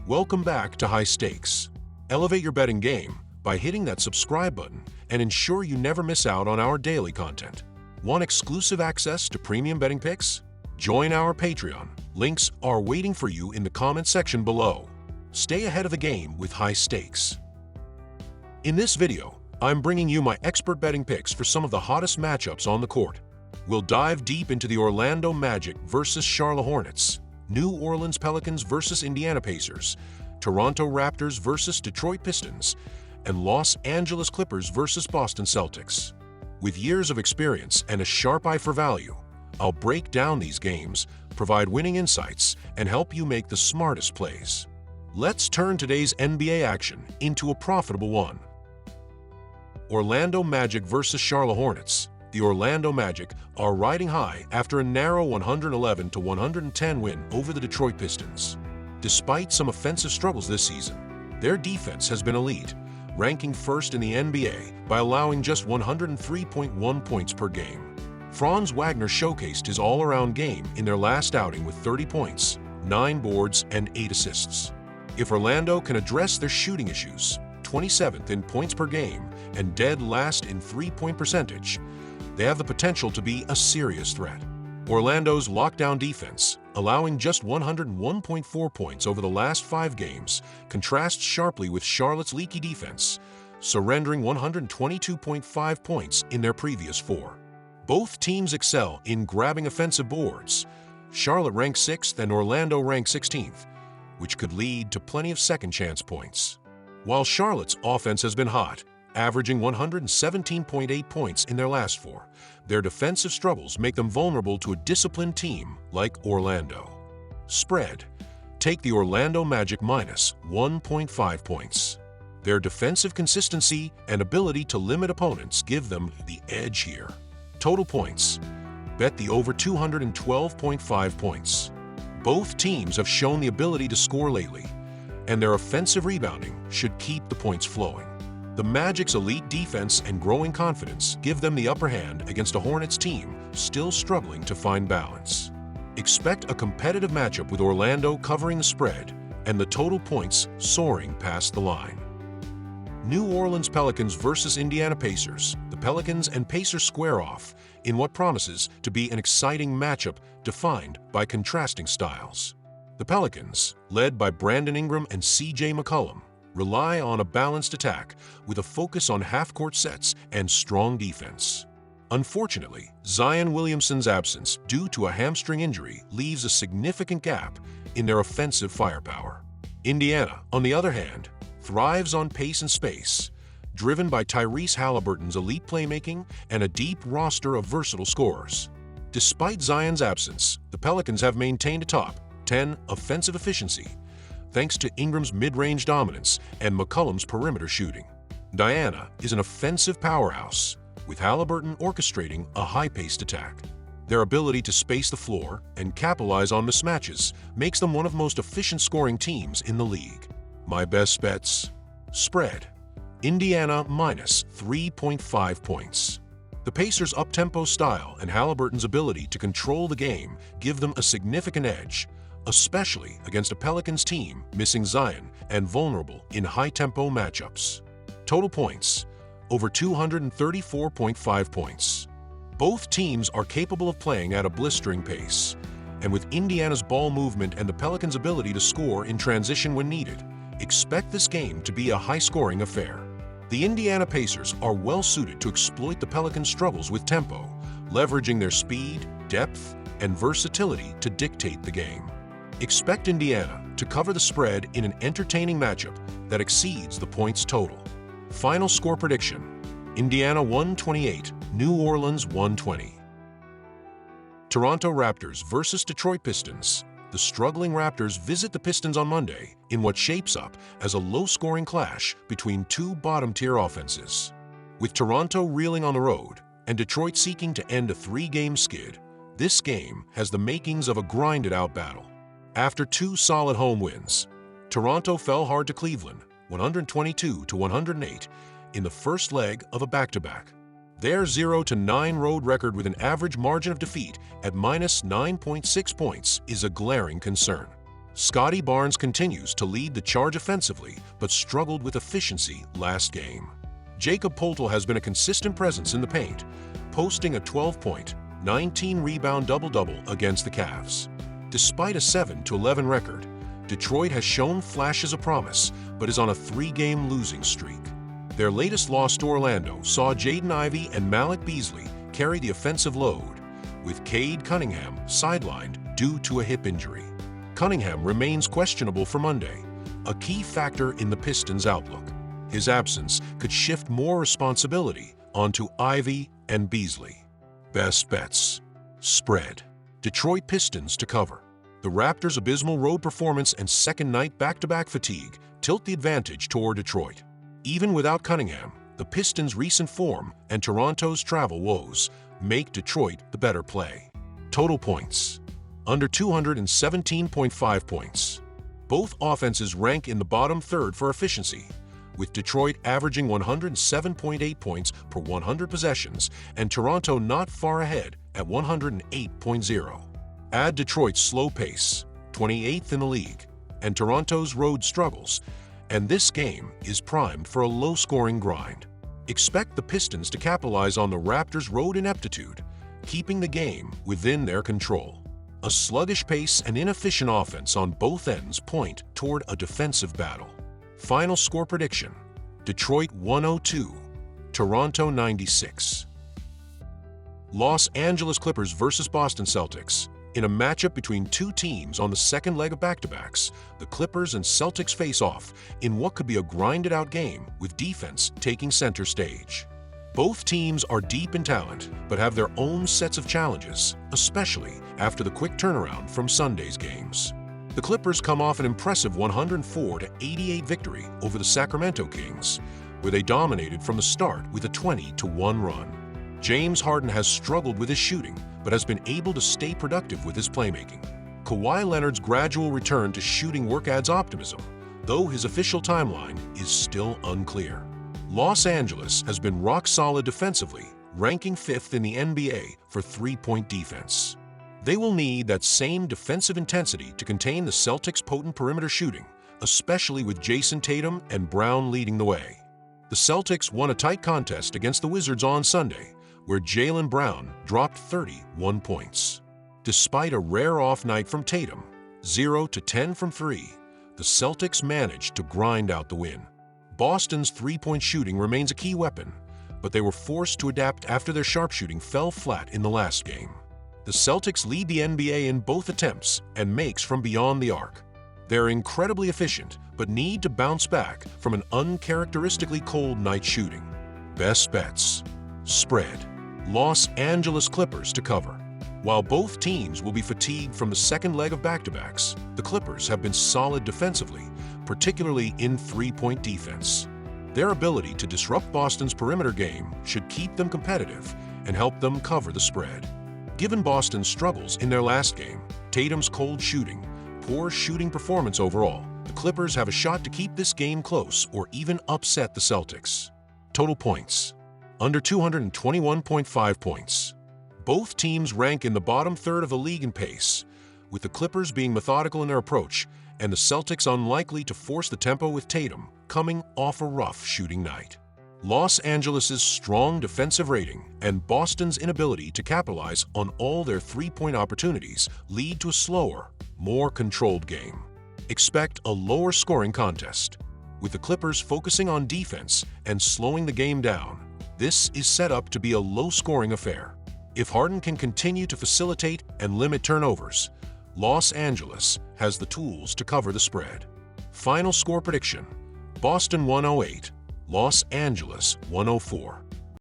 Welcome back to High Stakes. Elevate your betting game by hitting that subscribe button and ensure you never miss out on our daily content. Want exclusive access to premium betting picks? Join our Patreon. Links are waiting for you in the comment section below. Stay ahead of the game with High Stakes. In this video, I'm bringing you my expert betting picks for some of the hottest matchups on the court. We'll dive deep into the Orlando Magic versus Charlotte Hornets, New Orleans Pelicans versus Indiana Pacers, Toronto Raptors versus Detroit Pistons, and Los Angeles Clippers versus Boston Celtics. With years of experience and a sharp eye for value, I'll break down these games, provide winning insights, and help you make the smartest plays. Let's turn today's NBA action into a profitable one. Orlando Magic versus Charlotte Hornets. The Orlando Magic are riding high after a narrow 111-110 win over the Detroit Pistons. Despite some offensive struggles this season, their defense has been elite, ranking first in the NBA by allowing just 103.1 points per game. Franz Wagner showcased his all-around game in their last outing with 30 points, 9 boards, and 8 assists. If Orlando can address their shooting issues, 27th in points per game and dead last in three-point percentage, they have the potential to be a serious threat. Orlando's lockdown defense, allowing just 101.4 points over the last 5 games, contrasts sharply with Charlotte's leaky defense, surrendering 122.5 points in their previous 4. Both teams excel in grabbing offensive boards. Charlotte ranks 6th and Orlando ranks 16th, which could lead to plenty of second-chance points. While Charlotte's offense has been hot, averaging 117.8 points in their last 4, their defensive struggles make them vulnerable to a disciplined team like Orlando. Spread. Take the Orlando Magic minus 1.5 points. Their defensive consistency and ability to limit opponents give them the edge here. Total points. Bet the over 212.5 points. Both teams have shown the ability to score lately, and their offensive rebounding should keep the points flowing. The Magic's elite defense and growing confidence give them the upper hand against a Hornets team still struggling to find balance. Expect a competitive matchup with Orlando covering the spread and the total points soaring past the line. New Orleans Pelicans versus Indiana Pacers. The Pelicans and Pacers square off in what promises to be an exciting matchup defined by contrasting styles. The Pelicans, led by Brandon Ingram and C.J. McCollum, rely on a balanced attack with a focus on half-court sets and strong defense. Unfortunately, Zion Williamson's absence due to a hamstring injury leaves a significant gap in their offensive firepower. Indiana, on the other hand, thrives on pace and space, driven by Tyrese Halliburton's elite playmaking and a deep roster of versatile scorers. Despite Zion's absence, the Pelicans have maintained a top 10 offensive efficiency, thanks to Ingram's mid-range dominance and McCollum's perimeter shooting. Indiana is an offensive powerhouse, with Halliburton orchestrating a high-paced attack. Their ability to space the floor and capitalize on mismatches makes them one of the most efficient scoring teams in the league. My best bets. Spread. Indiana minus 3.5 points. The Pacers' up-tempo style and Halliburton's ability to control the game give them a significant edge, especially against a Pelicans team missing Zion and vulnerable in high-tempo matchups. Total points. Over 234.5 points. Both teams are capable of playing at a blistering pace, and with Indiana's ball movement and the Pelicans' ability to score in transition when needed, expect this game to be a high-scoring affair. The Indiana Pacers are well-suited to exploit the Pelicans' struggles with tempo, leveraging their speed, depth, and versatility to dictate the game. Expect Indiana to cover the spread in an entertaining matchup that exceeds the points total. Final score prediction: Indiana 128, New Orleans 120. Toronto Raptors versus Detroit Pistons. The struggling Raptors visit the Pistons on Monday in what shapes up as a low-scoring clash between two bottom-tier offenses. With Toronto reeling on the road and Detroit seeking to end a 3-game skid, this game has the makings of a grinded-out battle. After 2 solid home wins, Toronto fell hard to Cleveland, 122-108, in the first leg of a back-to-back. Their 0-9 road record with an average margin of defeat at minus 9.6 points is a glaring concern. Scotty Barnes continues to lead the charge offensively, but struggled with efficiency last game. Jacob Poeltl has been a consistent presence in the paint, posting a 12-point, 19-rebound double-double against the Cavs. Despite a 7-11 record, Detroit has shown flashes of promise, but is on a 3-game losing streak. Their latest loss to Orlando saw Jaden Ivey and Malik Beasley carry the offensive load, with Cade Cunningham sidelined due to a hip injury. Cunningham remains questionable for Monday, a key factor in the Pistons' outlook. His absence could shift more responsibility onto Ivey and Beasley. Best bets. Spread. Detroit Pistons to cover. The Raptors' abysmal road performance and second-night back-to-back fatigue tilt the advantage toward Detroit. Even without Cunningham, the Pistons' recent form and Toronto's travel woes make Detroit the better play. Total points. Under 217.5 points. Both offenses rank in the bottom third for efficiency, with Detroit averaging 107.8 points per 100 possessions and Toronto not far ahead at 108.0. Add Detroit's slow pace, 28th in the league, and Toronto's road struggles, and this game is primed for a low-scoring grind. Expect the Pistons to capitalize on the Raptors' road ineptitude, keeping the game within their control. A sluggish pace and inefficient offense on both ends point toward a defensive battle. Final score prediction: Detroit 102, Toronto 96. Los Angeles Clippers versus Boston Celtics. In a matchup between two teams on the second leg of back-to-backs, the Clippers and Celtics face off in what could be a grinded-out game with defense taking center stage. Both teams are deep in talent, but have their own sets of challenges, especially after the quick turnaround from Sunday's games. The Clippers come off an impressive 104-88 victory over the Sacramento Kings, where they dominated from the start with a 20-1 run. James Harden has struggled with his shooting, but has been able to stay productive with his playmaking. Kawhi Leonard's gradual return to shooting work adds optimism, though his official timeline is still unclear. Los Angeles has been rock-solid defensively, ranking 5th in the NBA for three-point defense. They will need that same defensive intensity to contain the Celtics' potent perimeter shooting, especially with Jason Tatum and Brown leading the way. The Celtics won a tight contest against the Wizards on Sunday, where Jaylen Brown dropped 31 points. Despite a rare off night from Tatum, 0-10 from 3, the Celtics managed to grind out the win. Boston's three-point shooting remains a key weapon, but they were forced to adapt after their sharpshooting fell flat in the last game. The Celtics lead the NBA in both attempts and makes from beyond the arc. They're incredibly efficient, but need to bounce back from an uncharacteristically cold night shooting. Best bets. Spread. Los Angeles Clippers to cover. While both teams will be fatigued from the second leg of back-to-backs, the Clippers have been solid defensively, particularly in three-point defense. Their ability to disrupt Boston's perimeter game should keep them competitive and help them cover the spread. Given Boston's struggles in their last game, Tatum's cold shooting, poor shooting performance overall, the Clippers have a shot to keep this game close or even upset the Celtics. Total points. Under 221.5 points. Both teams rank in the bottom third of the league in pace, with the Clippers being methodical in their approach and the Celtics unlikely to force the tempo with Tatum coming off a rough shooting night. Los Angeles' strong defensive rating and Boston's inability to capitalize on all their three-point opportunities lead to a slower, more controlled game. Expect a lower-scoring contest, with the Clippers focusing on defense and slowing the game down. This is set up to be a low-scoring affair. If Harden can continue to facilitate and limit turnovers, Los Angeles has the tools to cover the spread. Final score prediction: Boston 108, Los Angeles 104.